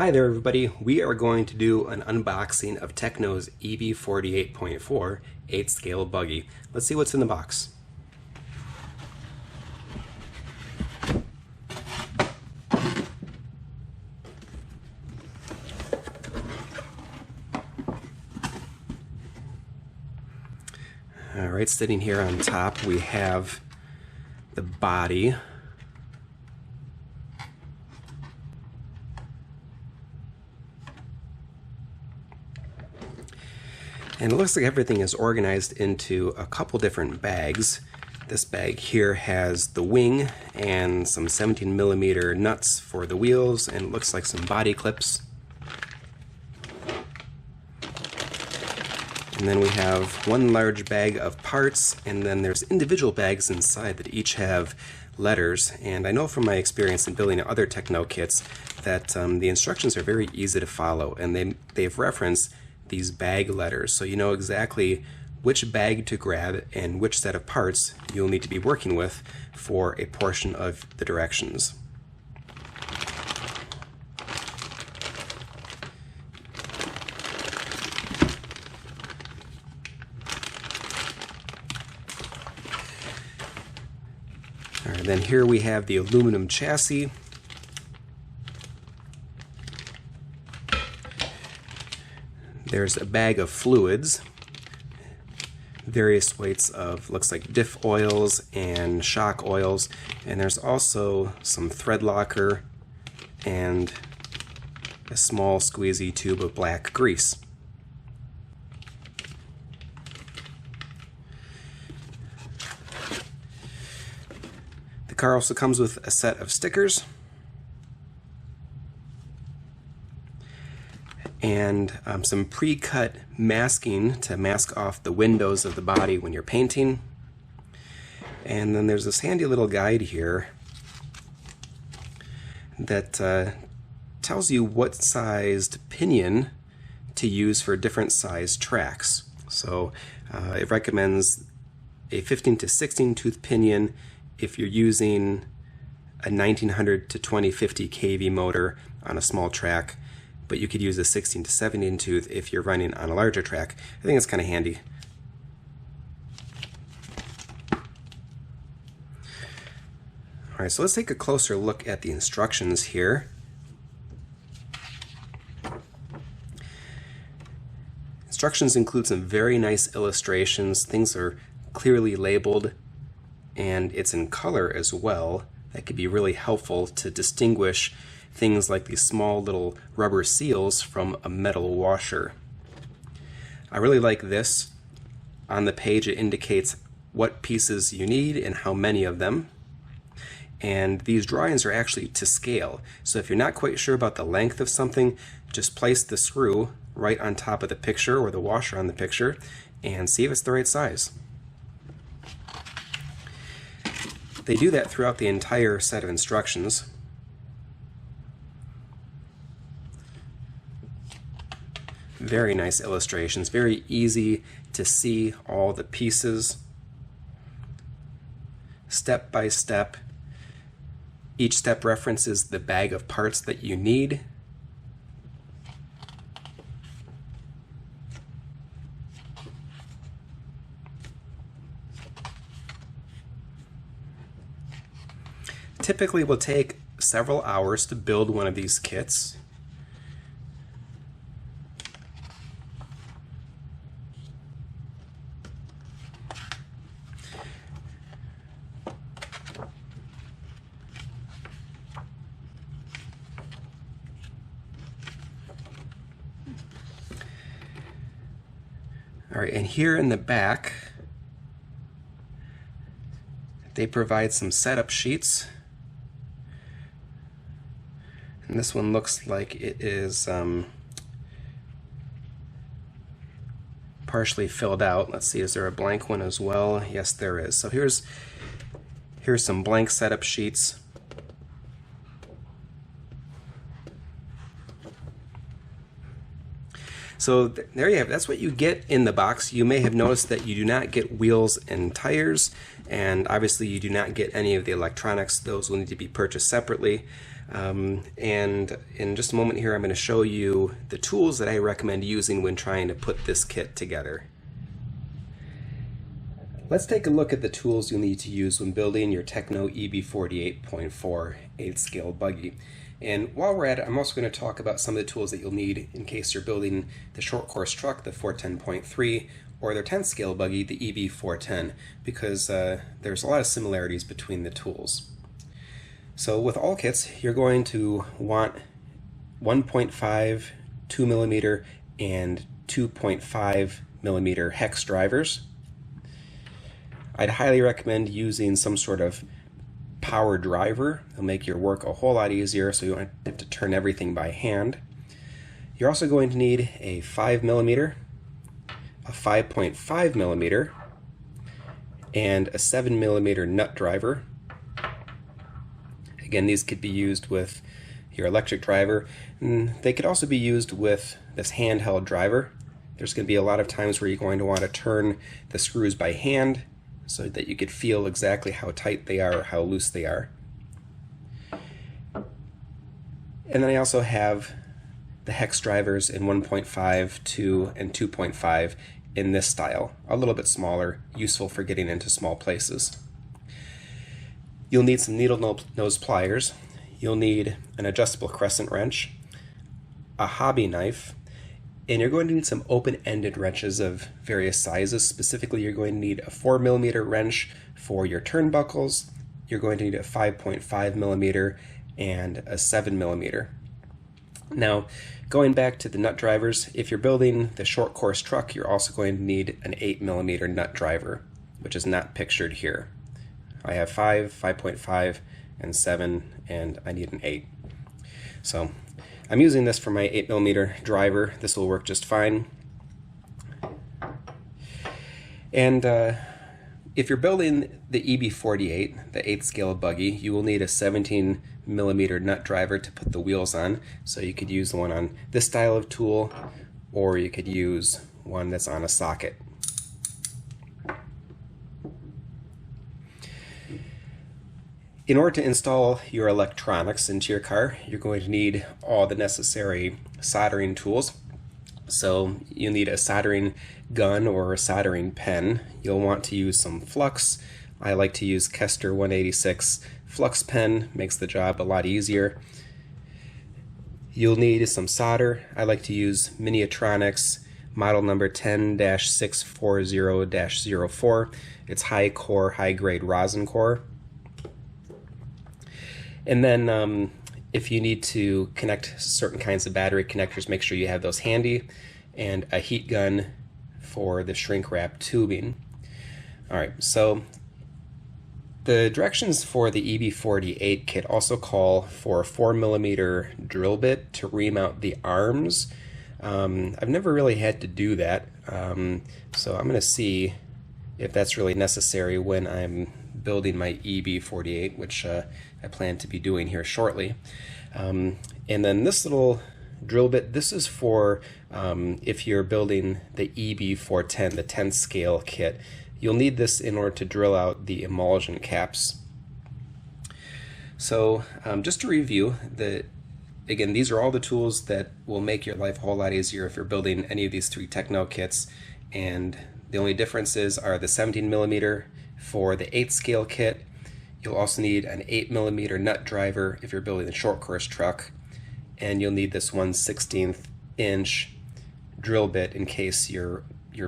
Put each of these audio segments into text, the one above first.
Hi there everybody, we are going to do an unboxing of Tekno's EB48.4 8 scale buggy. Let's see what's in the box. Alright, sitting here on top we have the body. And it looks like everything is organized into a couple different bags. This bag here has the wing and some 17mm nuts for the wheels, and it looks like some body clips. And then we have one large bag of parts, and then there's individual bags inside that each have letters. And I know from my experience in building other Tekno kits that the instructions are very easy to follow, and they've referenced these bag letters, so you know exactly which bag to grab and which set of parts you'll need to be working with for a portion of the directions. All right, then here we have the aluminum chassis. There's a bag of fluids, various weights of, looks like diff oils and shock oils, and there's also some thread locker and a small squeezy tube of black grease. The car also comes with a set of stickers and some pre-cut masking to mask off the windows of the body when you're painting. And then there's this handy little guide here that tells you what sized pinion to use for different sized tracks. So it recommends a 15 to 16 tooth pinion if you're using a 1900 to 2050 kV motor on a small track, but you could use a 16 to 17 tooth if you're running on a larger track. I think it's kind of handy. Alright, so let's take a closer look at the instructions here. Instructions include some very nice illustrations. Things are clearly labeled, and it's in color as well. That could be really helpful to distinguish things like these small little rubber seals from a metal washer. I really like this. On the page it indicates what pieces you need and how many of them. And these drawings are actually to scale. So if you're not quite sure about the length of something, just place the screw right on top of the picture or the washer on the picture and see if it's the right size. They do that throughout the entire set of instructions. Very nice illustrations, very easy to see all the pieces step by step. Each step references the bag of parts that you need. Typically will take several hours to build one of these kits. All right, and here in the back, they provide some setup sheets. And this one looks like it is partially filled out. Let's see, is there a blank one as well? Yes, there is. So here's some blank setup sheets. So there you have it. That's what you get in the box. You may have noticed that you do not get wheels and tires, and obviously you do not get any of the electronics. Those will need to be purchased separately. And in just a moment here, I'm going to show you the tools that I recommend using when trying to put this kit together. Let's take a look at the tools you'll need to use when building your Tekno EB48.4 8th scale buggy. And while we're at it, I'm also going to talk about some of the tools that you'll need in case you're building the short course truck, the 410.3, or their 10th scale buggy, the EB410, because there's a lot of similarities between the tools. So with all kits, you're going to want 1.5, 2mm, and 2.5mm hex drivers. I'd highly recommend using some sort of power driver. It'll make your work a whole lot easier so you don't have to turn everything by hand. You're also going to need a 5mm, a 5.5mm, and a 7mm nut driver. Again, these could be used with your electric driver, and they could also be used with this handheld driver. There's going to be a lot of times where you're going to want to turn the screws by hand so that you could feel exactly how tight they are or how loose they are. And then I also have the hex drivers in 1.5, 2, and 2.5 in this style, a little bit smaller, useful for getting into small places. You'll need some needle nose pliers. You'll need an adjustable crescent wrench, a hobby knife, and you're going to need some open-ended wrenches of various sizes. Specifically, you're going to need a 4mm wrench for your turnbuckles. You're going to need a 5.5mm and a 7mm. Now, going back to the nut drivers, if you're building the short course truck, you're also going to need an 8mm nut driver, which is not pictured here. I have 5, 5.5, and 7, and I need an 8. So I'm using this for my 8mm driver. This will work just fine. And if you're building the EB48, the 8th scale buggy, you will need a 17mm nut driver to put the wheels on. So you could use the one on this style of tool, or you could use one that's on a socket. In order to install your electronics into your car, you're going to need all the necessary soldering tools. So you'll need a soldering gun or a soldering pen. You'll want to use some flux. I like to use Kester 186 flux pen, makes the job a lot easier. You'll need some solder. I like to use Miniatronics model number 10-640-04. It's high core, high grade rosin core. And then if you need to connect certain kinds of battery connectors, make sure you have those handy, and a heat gun for the shrink wrap tubing. Alright, so the directions for the EB48 kit also call for a 4mm drill bit to remount the arms. I've never really had to do that, so I'm going to see if that's really necessary when I'm building my EB48, which I plan to be doing here shortly. And then this little drill bit, this is for if you're building the EB410, the 10th scale kit. You'll need this in order to drill out the emulsion caps. So just to review, again, these are all the tools that will make your life a whole lot easier if you're building any of these 3 Tekno kits, and the only differences are the 17mm for the 8th scale kit. You'll also need an 8mm nut driver if you're building a short course truck, and you'll need this 1/16 inch drill bit in case you're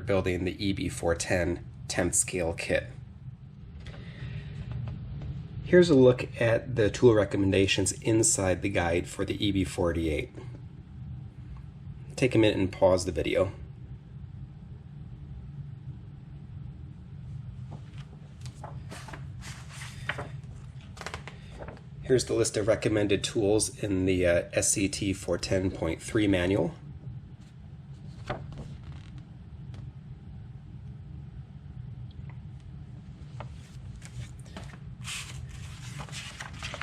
building the EB410 10th scale kit. Here's a look at the tool recommendations inside the guide for the EB48. Take a minute and pause the video. Here's the list of recommended tools in the SCT 410.3 manual.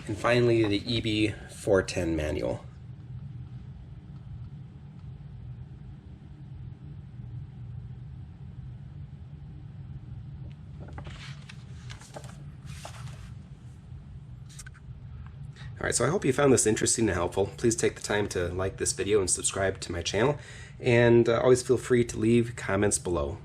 And finally, the EB410 manual. Alright, so I hope you found this interesting and helpful. Please take the time to like this video and subscribe to my channel, and always feel free to leave comments below.